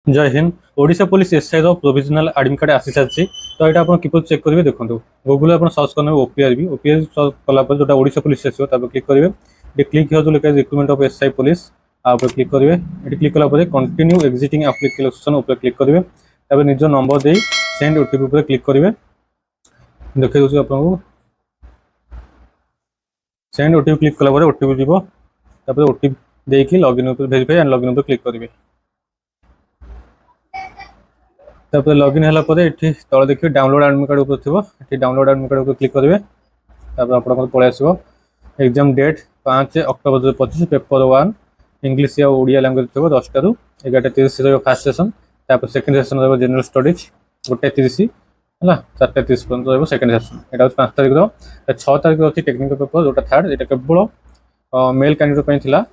जय Hind. Odisha police SI provisional admit card आसी सारी। तो यहाँ आप किपर चेक करेंगे देखो गूगल आप सर्च करने ओपीआरबी ओपीआरबी सर्च कलापर जो ओडिशा पुलिस आसो क्लिक करेंगे। ये क्लिक हो लिखा रिक्रुटमेंट ऑफ एसआई पुलिस आप क्लिक करेंगे। ये क्लिक कलापर कंटिन्यू एग्जिटिंग एप्लिकेशन उपर क्लिक करेंगे। तब निज नंबर दे सेंड ओटीपी उपर क्लिक करेंगे। देखिए दूसरी आपको सेंड ओटीपी क्लिक कलापर ओटीपी जीव। तापर ओटीपी देकी लॉगिन उपर वेरीफाई एंड लॉगिन उपर क्लिक करेंगे। तापर लॉगिन होला परे एठी तळ देखिए डाउनलोड एडमिट कार्ड ऊपर थिबो। एठी डाउनलोड एडमिट कार्ड ऊपर क्लिक करेंगे। तापर आपन पळे आसीबो exam date 5 October 2025 paper 1 English या ओडिया लैंग्वेज थिबो 10 टा रु 11:30 रो फर्स्ट सेशन। तापर सेकंड सेशन रो जनरल स्टडीज 1:30 हला 4:30 पर्यंत रो सेकंड सेशन। एटा 5 तारिख रो 6 तारिख रो अछि टेक्निकल पेपर जोटा थर्ड। एटा केवल मेल कैंडिडेट पय थिला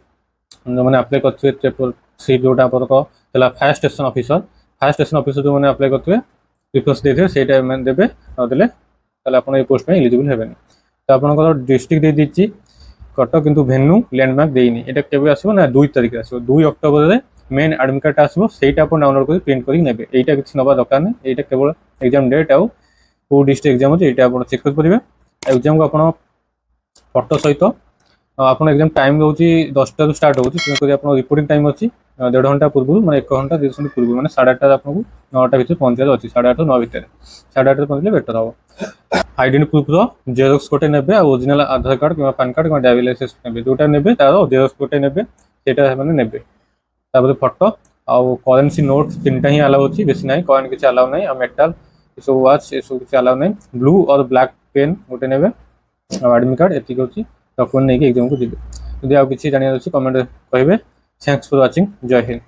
जो माने अप्लाई करथिबे पेपर सी जोटा आपन को थिला first station officer. Fast station officer जो मैंने अप्लाई करते प्रिफरेंस देते से मैंने देते नदेले आप पोस्ट में एलिजिबल हेबे। तो आपंकर डिस्ट्रिक्ट दे दीची कटक किंतु भेन्यू लैंडमार्क देनी। एटा केबे आसीबो ना 2 तारिख आसीबो 2 अक्टोबर रे मेन एडमिट कार्ड आसीबो सेटा आप डाउनलोड कर प्रिंट कर नेबे। एटा किछि नबा दरकार नै। एटा केवल एग्जाम डेट आउ को डिस्ट्रिक्ट एग्जाम अछि एटा आप चेक कर परिबे। एग्जाम को आपण फोटो सहित आपन एग्जाम टाइम रोची 10 टा स्टार्ट होची तेणुकर आपन रिपोर्टिंग टाइम अछि 1.5 घंटा पूर्व माने 1 घंटा 30 मिनिट पूर्व माने 8:30 आपन 9टा भीतर पहुंचार अछि 8:30 9 भीतर 8:30 पहुंचले बेटर हो। आइडेंटिटी प्रूफ रो जेरॉक्स कोटे नेबे आ ओरिजिनल आधार कार्ड किबा पैन कार्ड किबा ड्राइविंग लाइसेंस नेबे जोटा नेबे तारो जेरॉक्स कोटे नेबे सेटा माने नेबे। तापर फोटो आ करेंसी नोट तीनटा ही अलाउ अछि बेसी नाही कॉइन किछ अलाउ नाही। आ मेटल इसो वॉच इसो किछ अलाउ नाही। ब्लू और ब्लैक पेन कोटे नेबे आ एडमिट कार्ड एति अछि डॉक्यूमेंट नहीं कि एग्जाम को दिबे। यदि आप किसी जानिया अछि कमेंट कहिबे। Thanks for watching. जय हिंद।